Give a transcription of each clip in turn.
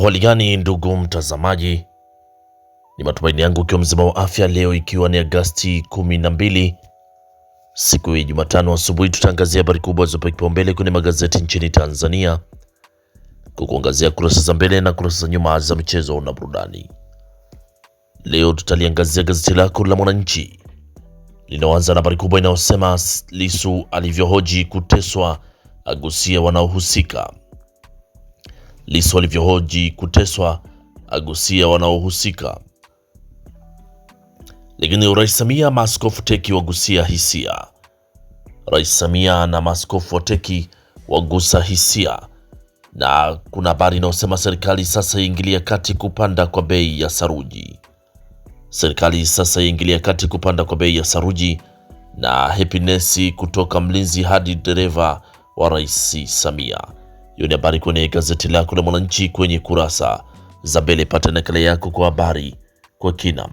Hali gani ndugu mtazamaji, ni matumaini yangu ukiwa mzima wa afya. Leo ikiwa ni Agosti 12 siku ya Jumatano asubuhi, tutaangazia habari kubwa zopewa kipaumbele kwenye magazeti nchini Tanzania, kukuangazia kurasa za mbele na kurasa za nyuma za michezo na burudani. Leo tutaliangazia gazeti lako la Mwananchi linaanza na habari kubwa inayosema Lissu alivyohoji kuteswa agusia wanaohusika. Lissu alivyohoji kuteswa agusia wanaohusika. Lakini Rais Samia, maaskofu teki wagusia hisia. Rais Samia na maaskofu wateki wagusa hisia. Na kuna habari inayosema serikali sasa yaingilia kati kupanda kwa bei ya saruji. Serikali sasa yaingilia kati kupanda kwa bei ya saruji. Na happiness kutoka mlinzi hadi dereva wa Rais Samia. Hiyo ni habari kwenye gazeti lako la Mwananchi kwenye kurasa za mbele. Pata nakala yako kwa habari kwa kina.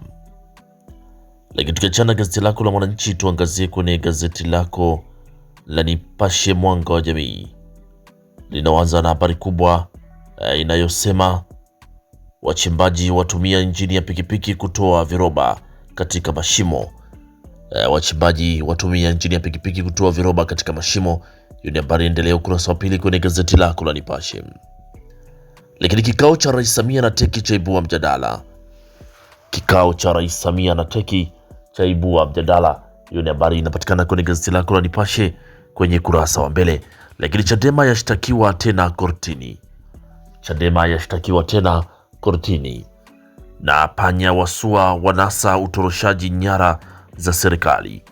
Lakini tukiachana gazeti lako la Mwananchi, tuangazie kwenye gazeti lako la Nipashe Mwanga wa Jamii. Linaanza na habari kubwa inayosema wachimbaji watumia injini ya pikipiki kutoa viroba katika mashimo. Wachimbaji watumia injini ya pikipiki kutoa viroba katika mashimo. Hiyo ni habari endelea ukurasa wa pili kwenye gazeti lako la Nipashe. Lakini kikao cha Rais Samia na teki chaibua mjadala. Kikao cha Rais Samia na teki chaibua mjadala. Hiyo ni habari inapatikana kwenye gazeti lako la Nipashe kwenye kurasa wa mbele. Lakini Chadema yashtakiwa tena kortini. Chadema yashtakiwa tena kortini. Na panya wasua wanasa utoroshaji nyara za serikali.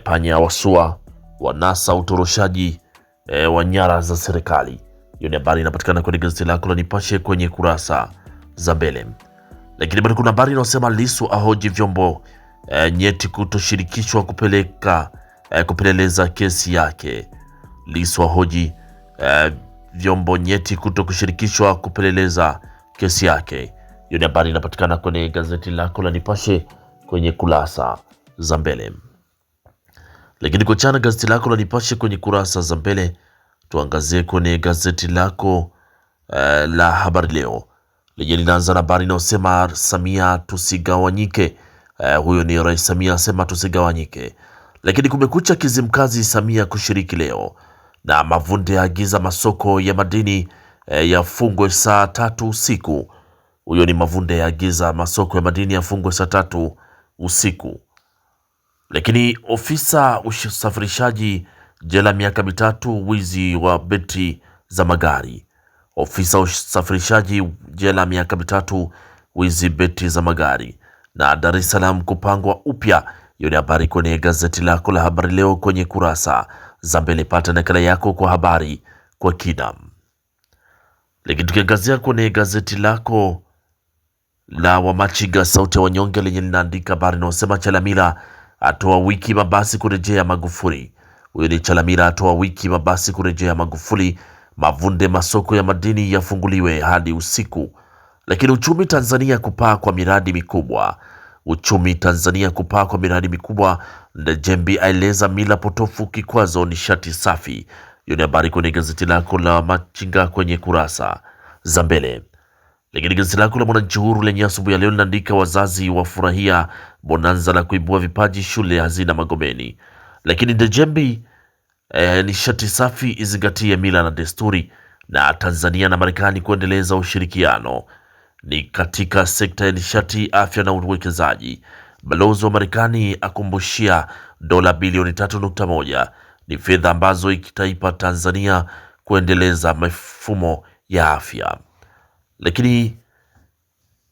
Panya wasua wanasa utoroshaji wa nyara za serikali. Hiyo ni habari inapatikana kwenye gazeti lako la Nipashe kwenye kurasa za mbele. Lakini bado kuna habari inayosema Lissu ahoji vyombo nyeti kutoshirikishwa kupeleleza kesi yake. Lissu ahoji vyombo nyeti kutokushirikishwa kupeleleza kesi yake. Hiyo ni habari inapatikana kwenye gazeti lako la Nipashe kwenye kurasa za mbele. Lakini kuachana gazeti lako la Nipashe kwenye kurasa za mbele, tuangazie kwenye gazeti lako la Habari Leo lenye linaanza na habari inayosema Samia tusigawanyike. Huyo ni Rais Samia asema tusigawanyike. Lakini kumekucha Kizimkazi, Samia kushiriki leo. Na Mavunde agiza masoko ya madini yafungwe saa 3 usiku. Huyo ni Mavunde agiza masoko ya madini yafungwe saa 3 usiku. Lakini ofisa usafirishaji jela miaka 3 wizi wa betri za magari. Ofisa usafirishaji jela miaka 3 wizi betri za magari. Na Dar es Salaam kupangwa upya. Hiyo ni habari kwenye gazeti lako la Habari Leo kwenye kurasa za mbele. Pata nakala yako kwa habari kwa kina. Lakini tukiangazia kwenye gazeti lako la Wamachinga sauti ya wanyonge lenye linaandika habari inayosema Chalamila atoa wiki mabasi kurejea Magufuli. Huyo ni Chalamila atoa wiki mabasi kurejea Magufuli. Mavunde masoko ya madini yafunguliwe hadi usiku. Lakini uchumi Tanzania kupaa kwa miradi mikubwa. Uchumi Tanzania kupaa kwa miradi mikubwa. Ndejembi aeleza mila potofu kikwazo nishati safi. Hiyo ni habari kwenye gazeti lako la Machinga kwenye kurasa za mbele. Lakini gazeti lako la Mwananchi Huru lenye asubuhi ya leo linaandika wazazi wafurahia bonanza la kuibua vipaji shule hazina Magomeni. Lakini Ndejembi nishati safi izingatie mila na desturi. Na Tanzania na Marekani kuendeleza ushirikiano ni katika sekta ya nishati, afya na uwekezaji. Balozi wa Marekani akumbushia dola bilioni 3.1 ni fedha ambazo ikitaipa Tanzania kuendeleza mifumo ya afya. Lakini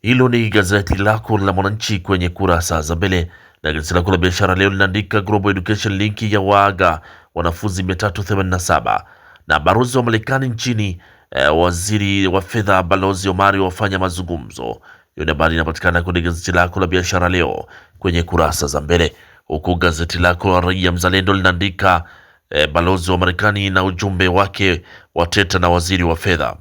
hilo ni gazeti lako la Mwananchi kwenye kurasa za mbele. Na gazeti lako la Biashara Leo linaandika Global Education Link ya waaga wanafunzi 387. Na balozi wa Marekani nchini waziri wa fedha Balozi Omari wafanya mazungumzo. Hiyo ni habari inapatikana kwenye gazeti lako la Biashara Leo kwenye kurasa za mbele. Huku gazeti lako la Raia Mzalendo linaandika balozi wa Marekani na ujumbe wake wateta na waziri wa fedha.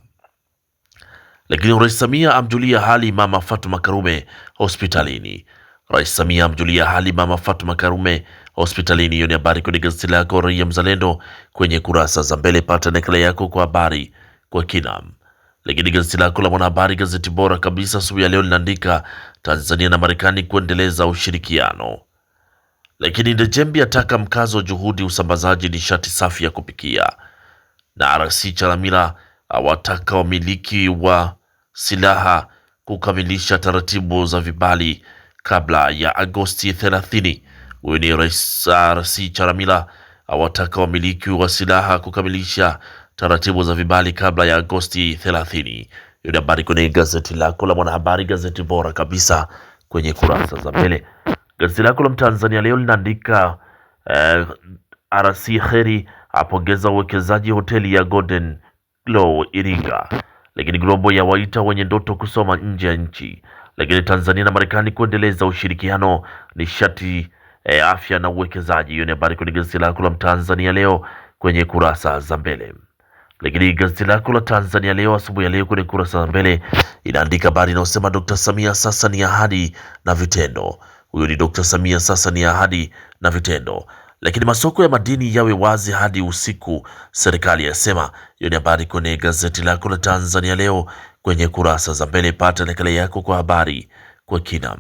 Lakini Rais Samia amjulia hali mama Fatuma Karume hospitalini. Rais Samia amjulia hali mama Fatuma Karume hospitalini. Hiyo ni habari kwenye gazeti lako Raia Mzalendo kwenye kurasa za mbele. Pata nakala yako kwa habari kwa kina. Lakini gazeti lako la Mwanahabari, gazeti bora kabisa asubuhi ya leo, linaandika Tanzania na Marekani kuendeleza ushirikiano. Lakini Ndejembi ataka mkazo wa juhudi usambazaji nishati safi ya kupikia, na RC Chalamila awataka wamiliki wa silaha kukamilisha taratibu za vibali kabla ya Agosti 30. Huyu ni Rais RC Chalamila awataka wamiliki wa silaha kukamilisha taratibu za vibali kabla ya Agosti 30. Hiyo ni habari kwenye gazeti lako la Mwanahabari, gazeti bora kabisa kwenye kurasa za mbele. Gazeti lako la Mtanzania leo linaandika RC Heri apongeza uwekezaji hoteli ya Golden Glow Iringa. Lakini Global ya waita wenye ndoto kusoma nje ya nchi. Lakini Tanzania na Marekani kuendeleza ushirikiano nishati, afya na uwekezaji. Hiyo ni habari kwenye gazeti lako la Mtanzania leo kwenye kurasa za mbele. Lakini gazeti lako la Tanzania leo asubuhi ya leo kwenye kurasa za mbele inaandika habari inayosema Dr. Samia sasa ni ahadi na vitendo. Huyo ni Dr. Samia sasa ni ahadi na vitendo. Lakini masoko ya madini yawe wazi hadi usiku, serikali yasema. Hiyo ni habari kwenye gazeti lako la Tanzania leo kwenye kurasa za mbele. Pata nakala yako kwa habari kwa kina.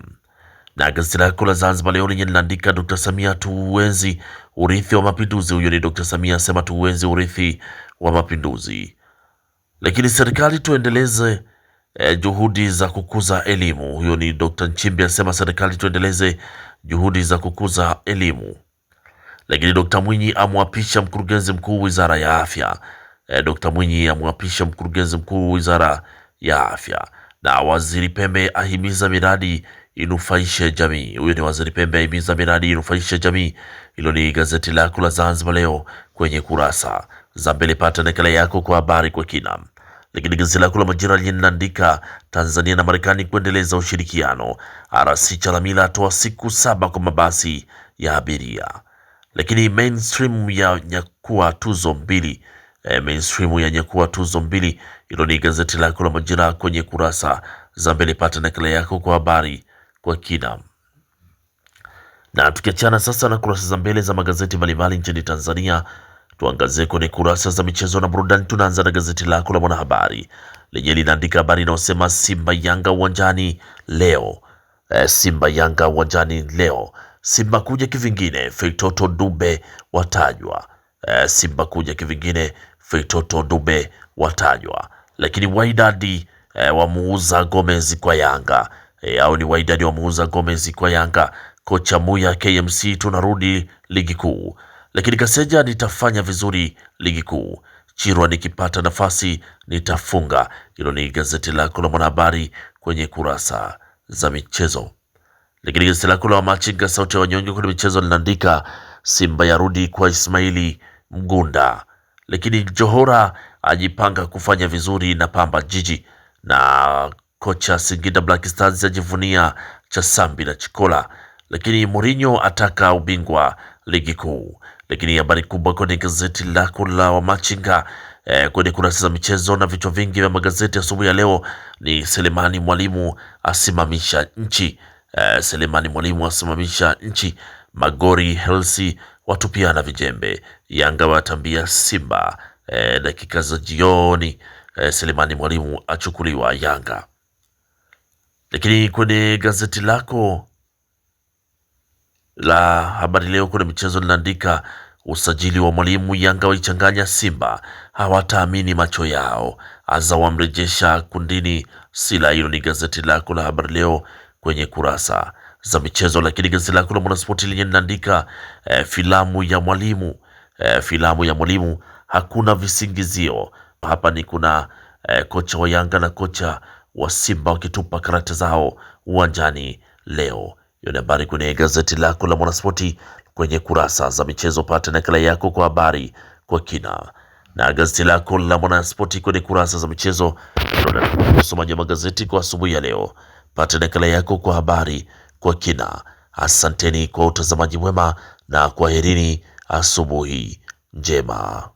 Na gazeti lako la Zanzibar leo lenye linaandika Dr. Samia tuuenzi urithi wa mapinduzi. Huyo ni Dr. Samia asema tuuenzi urithi wa mapinduzi. Lakini serikali tuendeleze juhudi za kukuza elimu. Huyo ni Dr. Nchimbi asema serikali tuendeleze juhudi za kukuza elimu. Lakini Dr. Mwinyi amwapisha mkurugenzi mkuu wizara ya afya. Dr. Mwinyi amwapisha mkurugenzi mkuu wizara ya afya. Na waziri Pembe ahimiza miradi inufaishe jamii. Huyo ni waziri Pembe ahimiza miradi inufaishe jamii. Hilo ni gazeti lako la Zanzibar leo kwenye kurasa za mbele. Pata nakala yako kwa habari kwa kina. Lakini gazeti lako la Majira linaandika Tanzania na Marekani kuendeleza ushirikiano. RC Chalamila atoa siku 7 kwa mabasi ya abiria. Lakini mainstream ya nyakua tuzo 2. Mainstream ya nyakua tuzo 2. Hilo ni gazeti lako la Majira kwenye kurasa za mbele. Pata nakala yako kwa habari kwa kina. Na tukiachana sasa na kurasa za mbele za magazeti mbalimbali nchini Tanzania, tuangazie kwenye kurasa za michezo na burudani. Tunaanza na gazeti lako la Mwanahabari lenye linaandika habari inayosema Simba Yanga uwanjani leo. Simba Yanga uwanjani leo. Simba kuja kivingine, Feitoto Dube watajwa. Simba kuja kivingine, Feitoto Dube watajwa. Lakini Wydad wamuuza Gomez kwa Yanga. Au ni Wydad wamuuza Gomez kwa Yanga. Kocha Muya KMC tunarudi ligi kuu. Lakini Kaseja nitafanya vizuri ligi kuu. Chirwa nikipata nafasi nitafunga. Hilo ni gazeti lako la Mwanahabari kwenye kurasa za michezo. Lakini gazeti lako la Machinga sauti ya wanyonge kwenye michezo linaandika Simba yarudi kwa Ismaili Mgunda. Lakini Johora ajipanga kufanya vizuri na Pamba Jiji. Na kocha Singida Black Stars ajivunia Chasambi na Chikola. Lakini Mourinho ataka ubingwa ligi kuu. Lakini habari kubwa kwenye gazeti lako la Wamachinga kwenye kurasa za michezo na vichwa vingi vya magazeti asubuhi ya leo ni Selemani Mwalimu asimamisha nchi. Selemani Mwalimu asimamisha nchi. Magori Helsi watupiana vijembe. Yanga watambia Simba. Dakika za jioni Selemani Mwalimu achukuliwa Yanga. Lakini kwenye gazeti lako la Habari Leo kwenye michezo linaandika usajili wa Mwalimu, Yanga waichanganya Simba, hawataamini macho yao, Azam wamrejesha kundini Sila. Hilo ni gazeti lako la Habari Leo kwenye kurasa za michezo. Lakini gazeti lako la Mwanaspoti lenye linaandika filamu ya Mwalimu, filamu ya Mwalimu hakuna visingizio. Hapa ni kuna kocha wa Yanga na kocha wa Simba wakitupa karata zao uwanjani leo. Hiyo ni habari kwenye gazeti lako la Mwanaspoti kwenye kurasa za michezo. Pata nakala yako kwa habari kwa kina. Na gazeti lako la Mwanaspoti kwenye kurasa za michezo ndio usomaji wa magazeti kwa asubuhi ya leo. Pata nakala yako kwa habari kwa kina. Asanteni kwa utazamaji mwema na kwaherini, asubuhi njema.